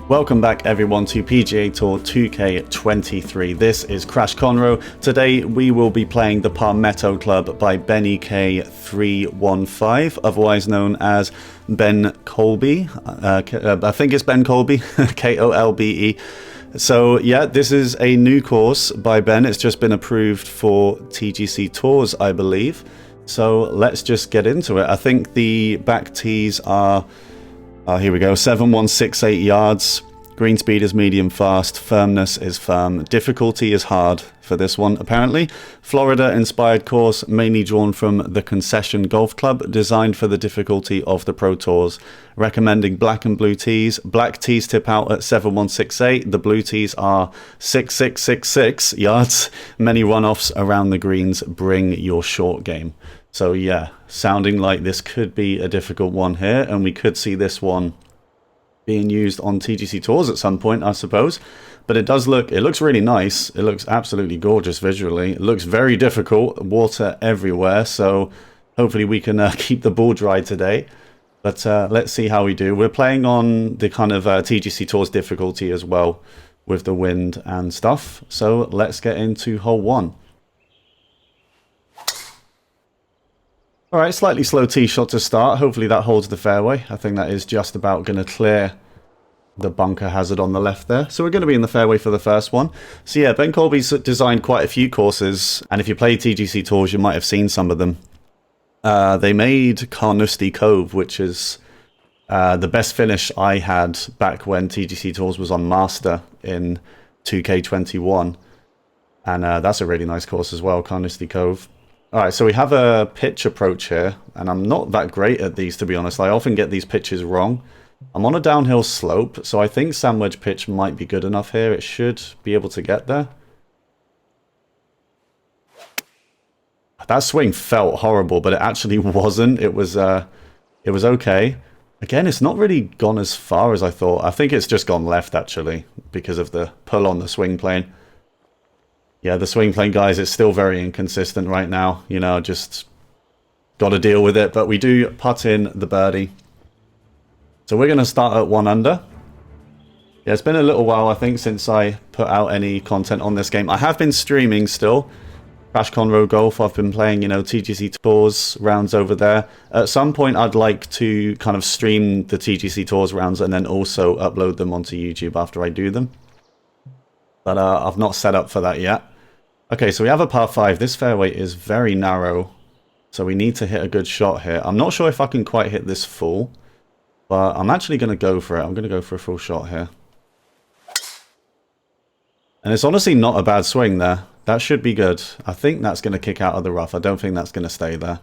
Welcome back everyone to PGA Tour 2K23. This is Crash Conroe. Today we will be playing the Palmetto Club by Benny K315, otherwise known as Ben Kolbe. I think it's Ben Kolbe, Kolbe. So yeah, this is a new course by Ben. It's just been approved for TGC Tours, I believe. So let's just get into it. I think the back tees are... here we go, 7168 yards, green speed is medium fast, firmness is firm, difficulty is hard for this one apparently. Florida inspired course, mainly drawn from the Concession Golf Club, designed for the difficulty of the Pro Tours. Recommending black and blue tees. Black tees tip out at 7168, the blue tees are 6666 yards. Many runoffs around the greens, bring your short game. So yeah, sounding like this could be a difficult one here, and we could see this one being used on TGC Tours at some point, I suppose. But it looks really nice. It looks absolutely gorgeous visually. It looks very difficult, water everywhere, so hopefully we can keep the ball dry today. But let's see how we do. We're playing on the kind of TGC Tours difficulty as well, with the wind and stuff. So let's get into hole one. Alright, slightly slow tee shot to start. Hopefully that holds the fairway. I think that is just about going to clear the bunker hazard on the left there. So we're going to be in the fairway for the first one. So yeah, Ben Kolbe's designed quite a few courses, and if you play TGC Tours, you might have seen some of them. They made Carnoustie Cove, which is the best finish I had back when TGC Tours was on Master in 2K21. And that's a really nice course as well, Carnoustie Cove. Alright, so we have a pitch approach here, and I'm not that great at these, to be honest. I often get these pitches wrong. I'm on a downhill slope, so I think sandwich pitch might be good enough here. It should be able to get there. That swing felt horrible, but it actually wasn't. It was okay. Again, it's not really gone as far as I thought. I think it's just gone left, actually, because of the pull on the swing plane. Yeah, the swing plane, guys, it's still very inconsistent right now. You know, just got to deal with it. But we do putt in the birdie. So we're going to start at 1 under. Yeah, it's been a little while, I think, since I put out any content on this game. I have been streaming still. Crash Conroe Golf, I've been playing, you know, TGC Tours rounds over there. At some point, I'd like to kind of stream the TGC Tours rounds and then also upload them onto YouTube after I do them. But I've not set up for that yet. Okay, so we have a par 5. This fairway is very narrow, so we need to hit a good shot here. I'm not sure if I can quite hit this full, but I'm actually going to go for it. I'm going to go for a full shot here. And it's honestly not a bad swing there. That should be good. I think that's going to kick out of the rough. I don't think that's going to stay there.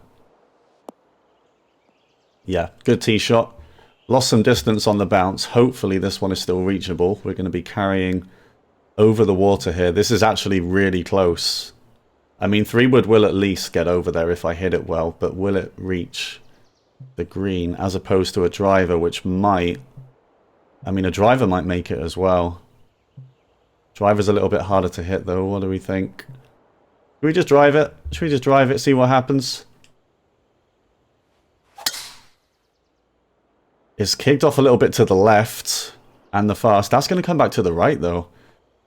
Yeah, good tee shot. Lost some distance on the bounce. Hopefully this one is still reachable. We're going to be carrying over the water here. This is actually really close. I mean, 3-wood will at least get over there if I hit it well, but will it reach the green as opposed to a driver, which might... I mean, a driver might make it as well. Driver's a little bit harder to hit, though. What do we think? Should we just drive it? Should we just drive it, see what happens? It's kicked off a little bit to the left and the fast. That's going to come back to the right, though.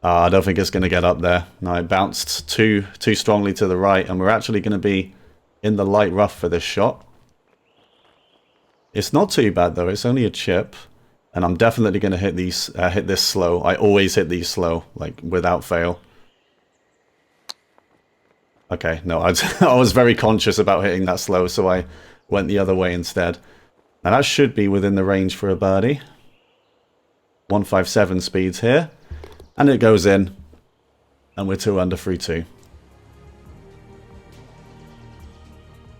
I don't think it's going to get up there. No, it bounced too strongly to the right, and we're actually going to be in the light rough for this shot. It's not too bad, though. It's only a chip, and I'm definitely going to hit this slow. I always hit these slow, like, without fail. Okay, no, I was very conscious about hitting that slow, so I went the other way instead. Now, that should be within the range for a birdie. 157 speeds here. And it goes in, and we're 2 under 3-2.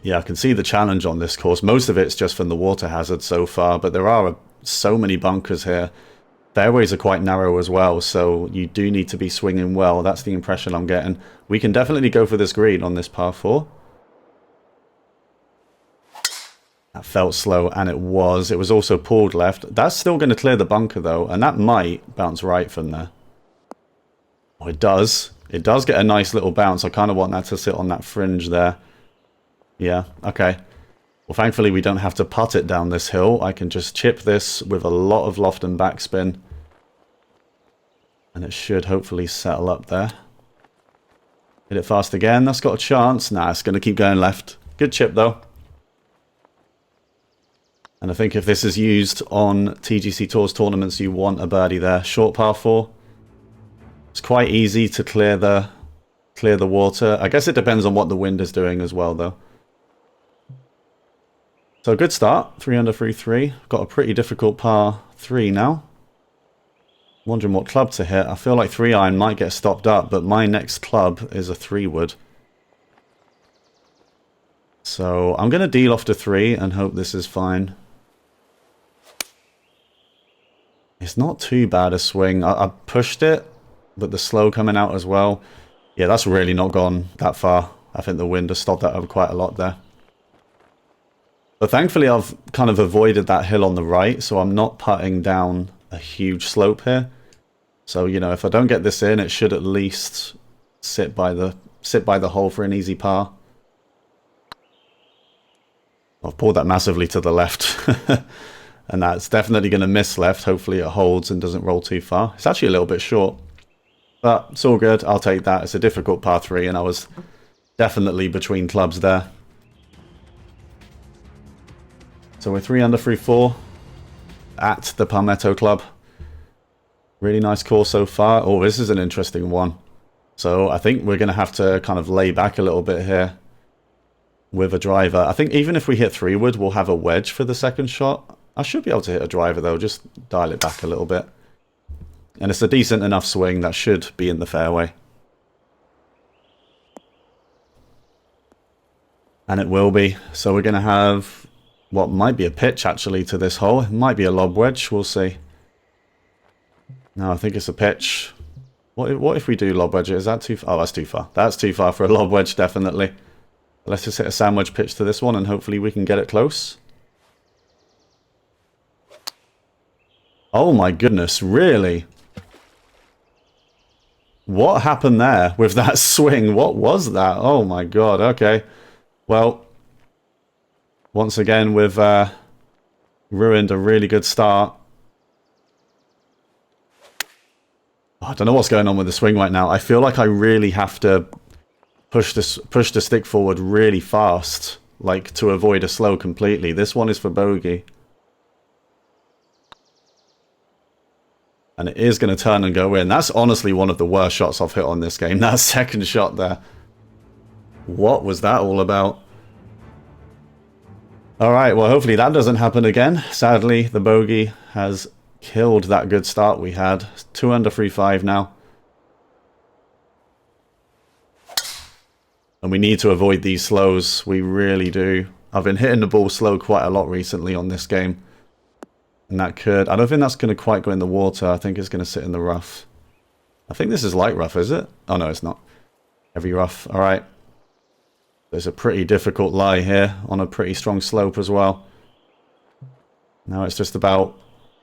Yeah, I can see the challenge on this course. Most of it's just from the water hazard so far, but there are so many bunkers here. Fairways are quite narrow as well, so you do need to be swinging well. That's the impression I'm getting. We can definitely go for this green on this par 4. That felt slow, and it was. It was also pulled left. That's still going to clear the bunker, though, and that might bounce right from there. Oh, it does. It does get a nice little bounce. I kind of want that to sit on that fringe there. Yeah, okay. Well, thankfully we don't have to putt it down this hill. I can just chip this with a lot of loft and backspin. And it should hopefully settle up there. Hit it fast again. That's got a chance. Nah, it's going to keep going left. Good chip, though. And I think if this is used on TGC Tours tournaments, you want a birdie there. Short par 4. It's quite easy to clear the water. I guess it depends on what the wind is doing as well, though. So good start. 3 under through 3. Got a pretty difficult par 3 now. Wondering what club to hit. I feel like 3-iron might get stopped up, but my next club is a 3-wood. So I'm going to deal off to 3 and hope this is fine. It's not too bad a swing. I pushed it, but the slow coming out as well. Yeah, that's really not gone that far. I think the wind has stopped that up quite a lot there. But thankfully I've kind of avoided that hill on the right, so I'm not putting down a huge slope here. So, you know, if I don't get this in, it should at least sit by the hole for an easy par. I've pulled that massively to the left. And that's definitely going to miss left. Hopefully it holds and doesn't roll too far. It's actually a little bit short. But it's all good. I'll take that. It's a difficult par 3 and I was definitely between clubs there. So we're 3 under through 4 at the Palmetto Club. Really nice course so far. Oh, this is an interesting one. So I think we're going to have to kind of lay back a little bit here with a driver. I think even if we hit 3-wood, we'll have a wedge for the second shot. I should be able to hit a driver though, just dial it back a little bit. And it's a decent enough swing that should be in the fairway. And it will be. So we're going to have what might be a pitch actually to this hole. It might be a lob wedge, we'll see. No, I think it's a pitch. What if we do lob wedge? Is that too far? Oh, that's too far. That's too far for a lob wedge, definitely. Let's just hit a sandwich pitch to this one and hopefully we can get it close. Oh my goodness, really? What happened there with that swing? What was that? Oh my god, okay. Well, once again we've ruined a really good start. I don't know what's going on with the swing right now. I feel like I really have to push the stick forward really fast, like to avoid a slow completely. This one is for bogey. And it is going to turn and go in. That's honestly one of the worst shots I've hit on this game. That second shot there. What was that all about? Alright, well hopefully that doesn't happen again. Sadly, the bogey has killed that good start we had. 2 under 3-5 now. And we need to avoid these slows. We really do. I've been hitting the ball slow quite a lot recently on this game. And that could... I don't think that's going to quite go in the water. I think it's going to sit in the rough. I think this is light rough, is it? Oh, no, it's not. Heavy rough. All right. There's a pretty difficult lie here on a pretty strong slope as well. Now it's just about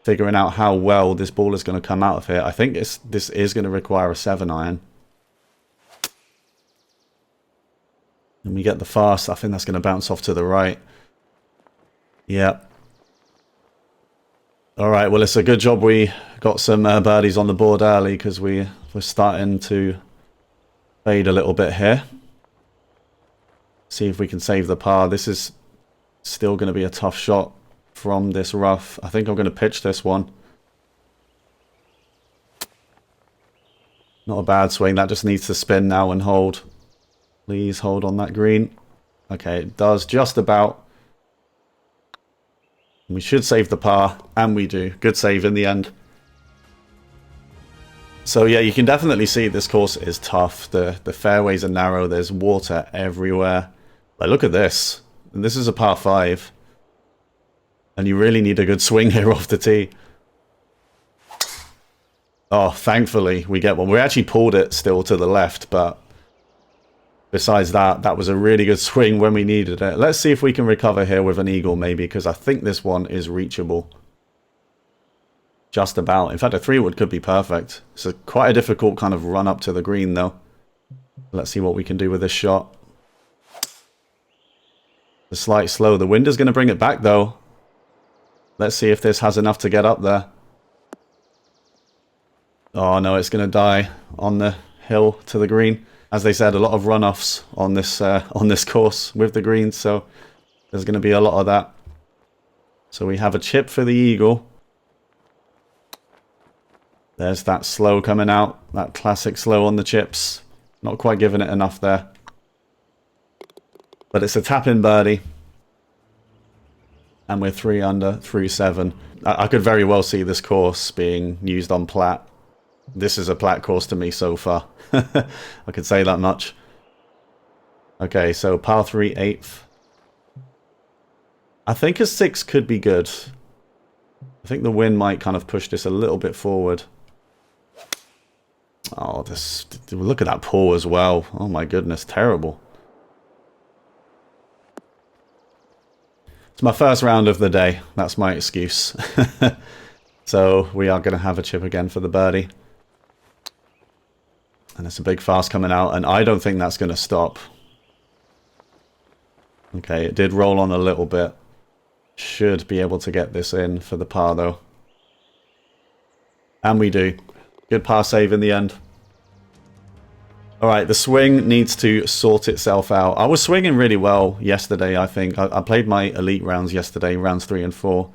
figuring out how well this ball is going to come out of here. I think this is going to require a 7-iron. And we get the fast. I think that's going to bounce off to the right. Yep. Alright, well it's a good job we got some birdies on the board early because we're starting to fade a little bit here. See if we can save the par. This is still going to be a tough shot from this rough. I think I'm going to pitch this one. Not a bad swing. That just needs to spin now and hold. Please hold on that green. Okay, it does just about. We should save the par, and we do. Good save in the end. So yeah, you can definitely see this course is tough. The fairways are narrow. There's water everywhere. Like, look at this. And this is a par 5. And you really need a good swing here off the tee. Oh, thankfully we get one. We actually pulled it still to the left, but besides that, that was a really good swing when we needed it. Let's see if we can recover here with an eagle maybe, because I think this one is reachable. Just about. In fact, a 3-wood could be perfect. It's quite a difficult kind of run up to the green though. Let's see what we can do with this shot. The slight slow. The wind is going to bring it back though. Let's see if this has enough to get up there. Oh no, it's going to die on the hill to the green. As they said, a lot of runoffs on this course with the greens, so there's going to be a lot of that. So we have a chip for the eagle. There's that slow coming out, that classic slow on the chips. Not quite giving it enough there. But it's a tap-in birdie. And we're 3 under through 7. I could very well see this course being used on plat. This is a plat course to me so far. I could say that much. Okay, so par 3, 8th. I think a 6 could be good. I think the wind might kind of push this a little bit forward. Oh, this, look at that pull as well. Oh my goodness, terrible. It's my first round of the day. That's my excuse. So we are going to have a chip again for the birdie. And it's a big fast coming out, and I don't think that's going to stop. Okay, it did roll on a little bit. Should be able to get this in for the par, though. And we do. Good par save in the end. Alright, the swing needs to sort itself out. I was swinging really well yesterday, I think. I played my elite rounds yesterday, rounds 3 and 4.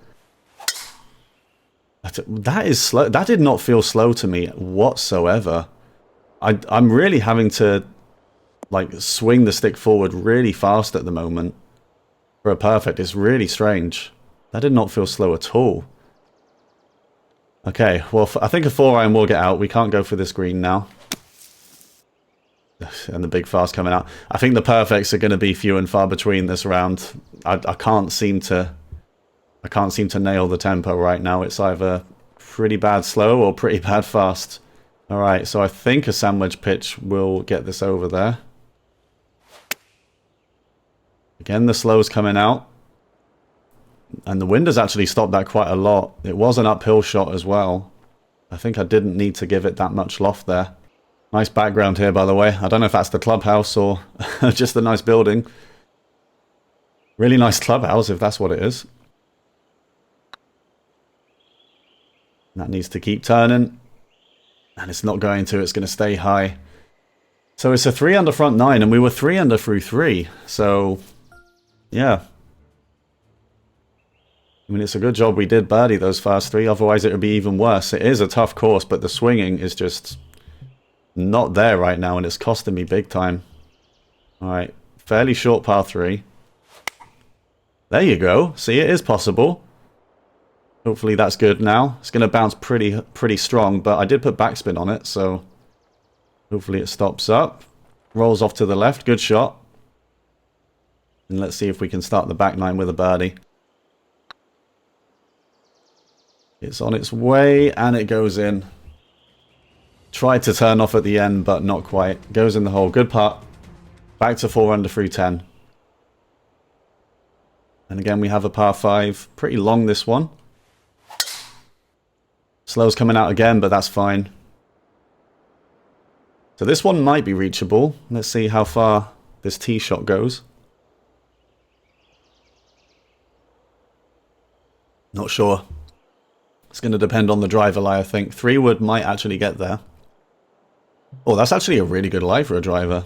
That is slow. That did not feel slow to me whatsoever. I'm really having to like swing the stick forward really fast at the moment for a perfect. It's really strange. That did not feel slow at all. Okay, well, I think a 4-iron will get out. We can't go for this green now. And the big fast coming out. I think the perfects are going to be few and far between this round. I can't seem to nail the tempo right now. It's either pretty bad slow or pretty bad fast. Alright, so I think a sandwich pitch will get this over there. Again, the slow's coming out. And the wind has actually stopped that quite a lot. It was an uphill shot as well. I think I didn't need to give it that much loft there. Nice background here, by the way. I don't know if that's the clubhouse or just a nice building. Really nice clubhouse, if that's what it is. That needs to keep turning. And it's not going to. It's going to stay high. So it's a 3 under front 9, and we were 3 under through 3. So, yeah. I mean, it's a good job we did birdie those first 3. Otherwise, it would be even worse. It is a tough course, but the swinging is just not there right now, and it's costing me big time. Alright, fairly short par 3. There you go. See, it is possible. Hopefully that's good now. It's going to bounce pretty strong, but I did put backspin on it, so hopefully it stops up. Rolls off to the left. Good shot. And let's see if we can start the back 9 with a birdie. It's on its way, and it goes in. Tried to turn off at the end, but not quite. Goes in the hole. Good putt. Back to 4 under through 10. And again, we have a par 5. Pretty long, this one. Slow's coming out again, but that's fine. So this one might be reachable. Let's see how far this tee shot goes. Not sure. It's going to depend on the driver lie, I think. 3-wood might actually get there. Oh, that's actually a really good lie for a driver.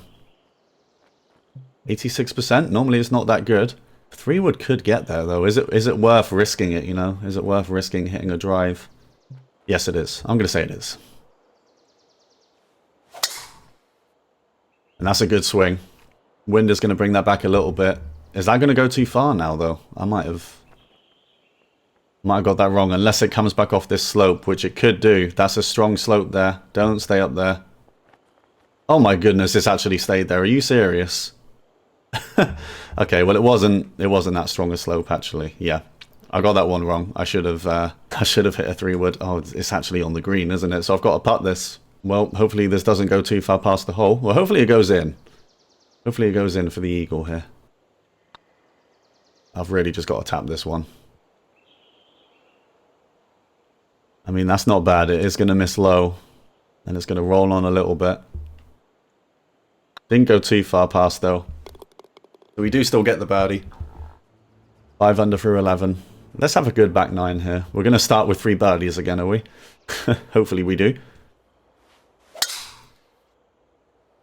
86%. Normally it's not that good. 3-wood could get there, though. Is it worth risking it, you know? Is it worth risking hitting a drive? Yes, it is. I'm going to say it is. And that's a good swing. Wind is going to bring that back a little bit. Is that going to go too far now, though? I might have got that wrong, unless it comes back off this slope, which it could do. That's a strong slope there. Don't stay up there. Oh my goodness, it's actually stayed there. Are you serious? Okay, well it wasn't that strong a slope actually. Yeah. I got that one wrong. I should have hit a 3-wood. Oh, it's actually on the green, isn't it? So I've got to putt this. Well, hopefully this doesn't go too far past the hole. Well, hopefully it goes in. Hopefully it goes in for the eagle here. I've really just got to tap this one. I mean, that's not bad. It is going to miss low. And it's going to roll on a little bit. Didn't go too far past, though. So we do still get the birdie. 5 under through 11. Let's have a good back 9 here. We're going to start with 3 birdies again, are we? Hopefully we do.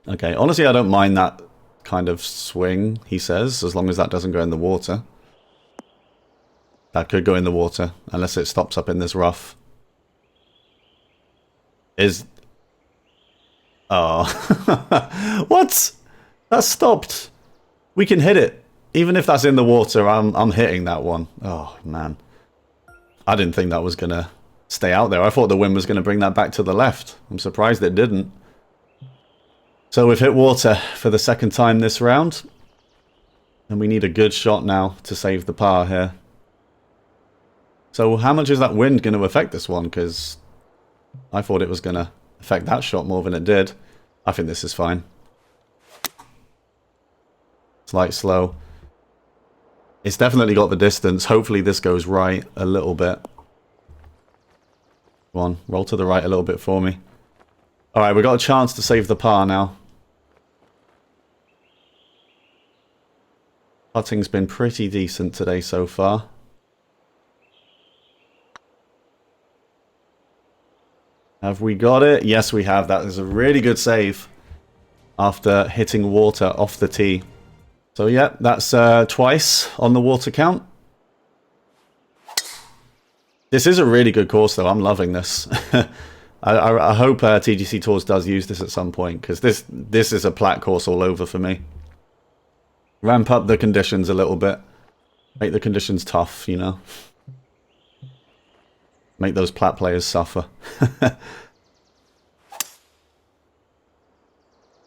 Okay, honestly, I don't mind that kind of swing, he says, as long as that doesn't go in the water. That could go in the water, unless it stops up in this rough. Oh. What? That stopped. We can hit it. Even if that's in the water, I'm hitting that one. Oh, man. I didn't think that was going to stay out there. I thought the wind was going to bring that back to the left. I'm surprised it didn't. So we've hit water for the second time this round. And we need a good shot now to save the par here. So how much is that wind going to affect this one? Because I thought it was going to affect that shot more than it did. I think this is fine. Slight slow. It's definitely got the distance. Hopefully this goes right a little bit. Come on, roll to the right a little bit for me. Alright, we've got a chance to save the par now. Putting's been pretty decent today so far. Have we got it? Yes, we have. That is a really good save after hitting water off the tee. So yeah, that's twice on the water count. This is a really good course though. I'm loving this. I hope TGC Tours does use this at some point, because this is a plat course all over for me. Ramp up the conditions a little bit. Make the conditions tough, you know. Make those plat players suffer.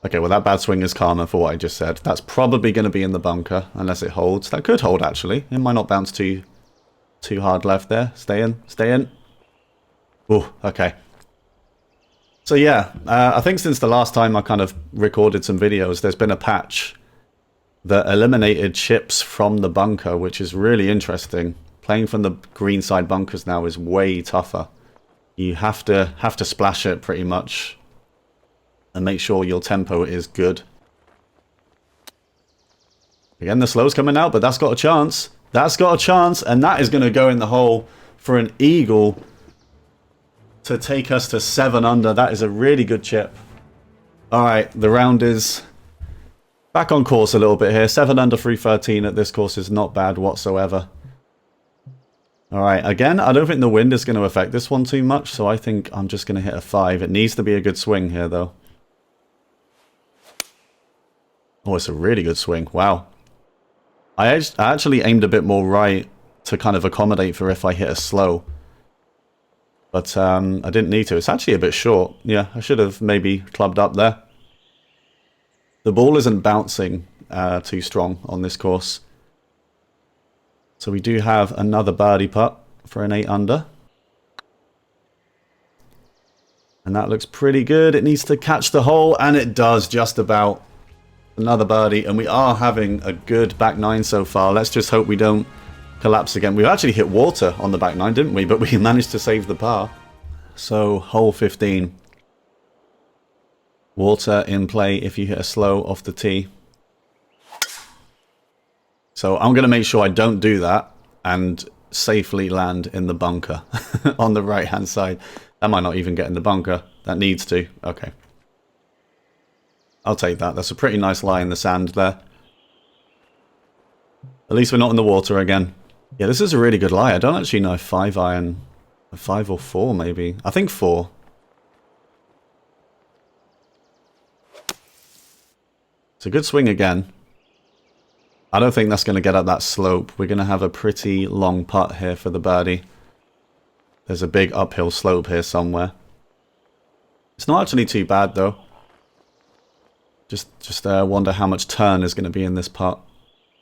Okay, well that bad swing is karma for what I just said. That's probably going to be in the bunker, unless it holds. That could hold, actually. It might not bounce too hard left there. Stay in, stay in. Oh, okay. So yeah, I think since the last time I kind of recorded some videos, there's been a patch that eliminated chips from the bunker, which is really interesting. Playing from the green side bunkers now is way tougher. You have to splash it pretty much. And make sure your tempo is good. Again, the slow's coming out, but that's got a chance. That's got a chance, and that is going to go in the hole for an eagle to take us to 7 under. That is a really good chip. Alright, the round is back on course a little bit here. 7 under 313 at this course is not bad whatsoever. Alright, again, I don't think the wind is going to affect this one too much, so I think I'm just going to hit a 5. It needs to be a good swing here, though. Oh, it's a really good swing. Wow. I actually aimed a bit more right to kind of accommodate for if I hit a slow. But I didn't need to. It's actually a bit short. Yeah, I should have maybe clubbed up there. The ball isn't bouncing too strong on this course. So we do have another birdie putt for an 8 under. And that looks pretty good. It needs to catch the hole, and it does just about. Another birdie, and we are having a good back 9 so far. Let's just hope we don't collapse again. We actually hit water on the back 9, didn't we? But we managed to save the par. So, hole 15. Water in play if you hit a slow off the tee. So, I'm going to make sure I don't do that and safely land in the bunker on the right-hand side. That might not even get in the bunker. That needs to. Okay. I'll take that. That's a pretty nice lie in the sand there. At least we're not in the water again. Yeah, this is a really good lie. I don't actually know if 5 iron... 5 or 4 maybe. I think 4. It's a good swing again. I don't think that's going to get up that slope. We're going to have a pretty long putt here for the birdie. There's a big uphill slope here somewhere. It's not actually too bad though. Just wonder how much turn is going to be in this putt.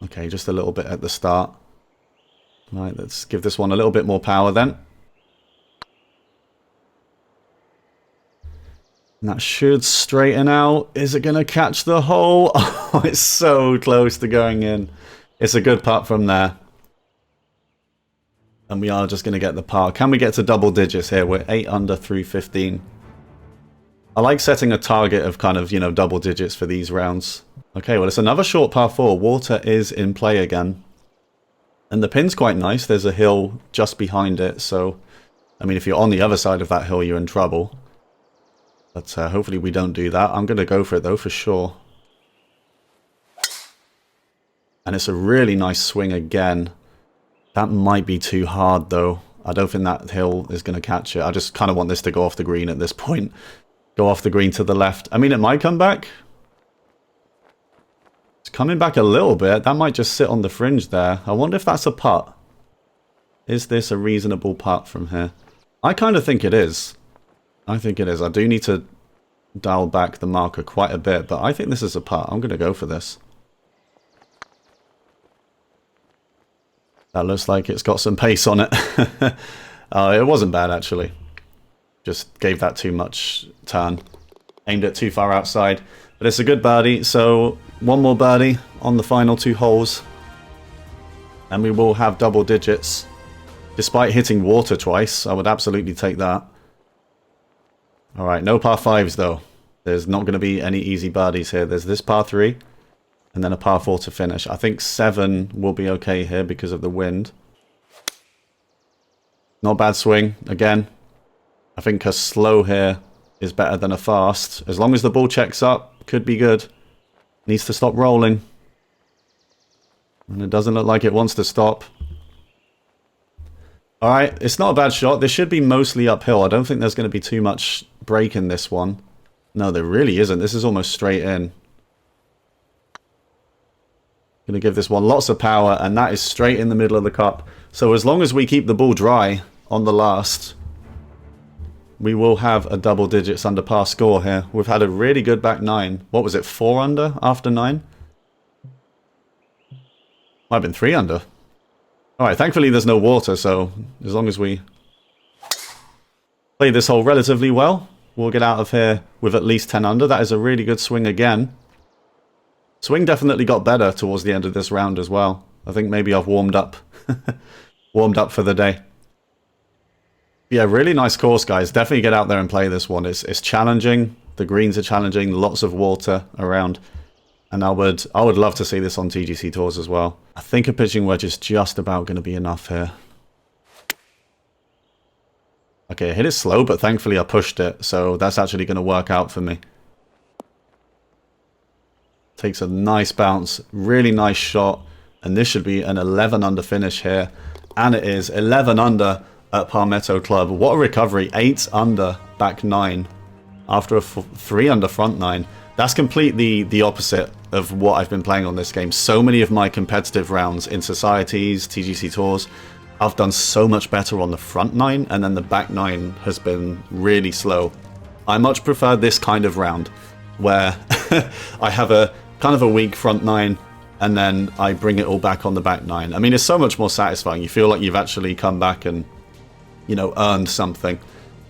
Okay, just a little bit at the start. Right, let's give this one a little bit more power then. And that should straighten out. Is it going to catch the hole? Oh, it's so close to going in. It's a good putt from there. And we are just going to get the par. Can we get to double digits here? We're 8 under through 15. I like setting a target of kind of, you know, double digits for these rounds. Okay, well, it's another short par 4. Water is in play again. And the pin's quite nice. There's a hill just behind it. So, I mean, if you're on the other side of that hill, you're in trouble. But hopefully we don't do that. I'm going to go for it though, for sure. And it's a really nice swing again. That might be too hard though. I don't think that hill is going to catch it. I just kind of want this to go off the green at this point. Go off the green to the left. I mean, it might come back. It's coming back a little bit. That might just sit on the fringe there. I wonder if that's a putt. Is this a reasonable putt from here? I kind of think it is. I think it is. I do need to dial back the marker quite a bit, but I think this is a putt. I'm going to go for this. That looks like it's got some pace on it. It wasn't bad, actually. Just gave that too much turn. Aimed it too far outside. But it's a good birdie, so one more birdie on the final 2 holes. And we will have double digits. Despite hitting water twice, I would absolutely take that. Alright, no par 5s though. There's not going to be any easy birdies here. There's this par 3. And then a par 4 to finish. I think 7 will be okay here because of the wind. Not bad swing. Again, I think a slow here is better than a fast. As long as the ball checks up, could be good. Needs to stop rolling. And it doesn't look like it wants to stop. Alright, it's not a bad shot. This should be mostly uphill. I don't think there's going to be too much break in this one. No, there really isn't. This is almost straight in. Going to give this one lots of power, and that is straight in the middle of the cup. So as long as we keep the ball dry on the last, we will have a double digits under par score here. We've had a really good back 9. What was it, 4 under after 9? Might have been 3 under. Alright, thankfully there's no water, so as long as we play this hole relatively well, we'll get out of here with at least 10 under. That is a really good swing again. Swing definitely got better towards the end of this round as well. I think maybe I've warmed up. Warmed up for the day. Yeah, really nice course, guys. Definitely get out there and play this one. It's challenging. The greens are challenging. Lots of water around. And I would love to see this on TGC Tours as well. I think a pitching wedge is just about going to be enough here. Okay, I hit it slow, but thankfully I pushed it. So that's actually going to work out for me. Takes a nice bounce, really nice shot, and this should be an 11 under finish here, and it is 11 under at Palmetto Club. What a recovery. 8 under back 9 after a 3 under front 9. That's completely the opposite of what I've been playing on this game. So many of my competitive rounds in Societies, TGC Tours, I've done so much better on the front 9, and then the back 9 has been really slow. I much prefer this kind of round where I have a kind of a weak front 9, and then I bring it all back on the back 9. I mean, it's so much more satisfying. You feel like you've actually come back and, you know, earned something.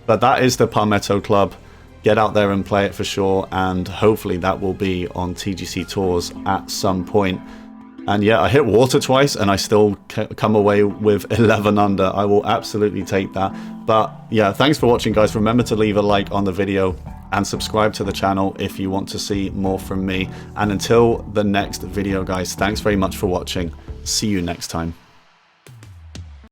But that is the Palmetto Club. Get out there and play it for sure, and hopefully that will be on TGC Tours at some point. And yeah, I hit water twice, and I still come away with 11 under. I will absolutely take that. But yeah, thanks for watching, guys. Remember to leave a like on the video and subscribe to the channel if you want to see more from me. And until the next video, guys, thanks very much for watching. See you next time.